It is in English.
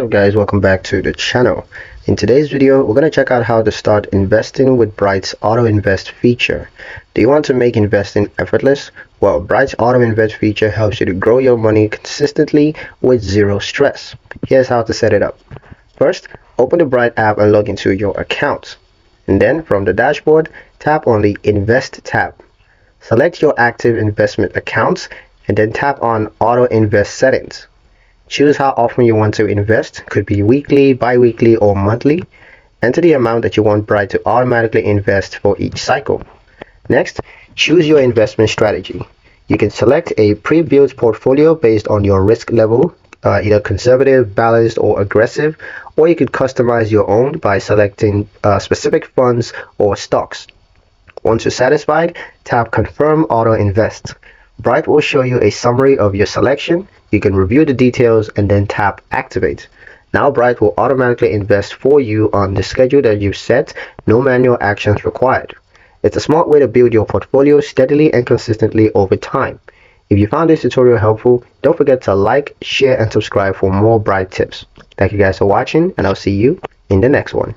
What's up guys, welcome back to the channel. In today's video, we're going to check out how to start investing with Bright's auto invest feature. Do you want to make investing effortless? Well, Bright's auto invest feature helps you to grow your money consistently with zero stress. Here's how to set it up. First, open the Bright app and log into your account. And then from the dashboard, tap on the Invest tab. Select your active investment accounts and then tap on Auto Invest Settings. Choose how often you want to invest, could be weekly, bi-weekly, or monthly. Enter the amount that you want Bright to automatically invest for each cycle. Next, choose your investment strategy. You can select a pre-built portfolio based on your risk level, either conservative, balanced, or aggressive, or you could customize your own by selecting specific funds or stocks. Once you're satisfied, tap Confirm Auto Invest. Bright will show you a summary of your selection. You can review the details and then tap Activate. Now Bright will automatically invest for you on the schedule that you've set, no manual actions required. It's a smart way to build your portfolio steadily and consistently over time. If you found this tutorial helpful, don't forget to like, share, and subscribe for more Bright tips. Thank you guys for watching, and I'll see you in the next one.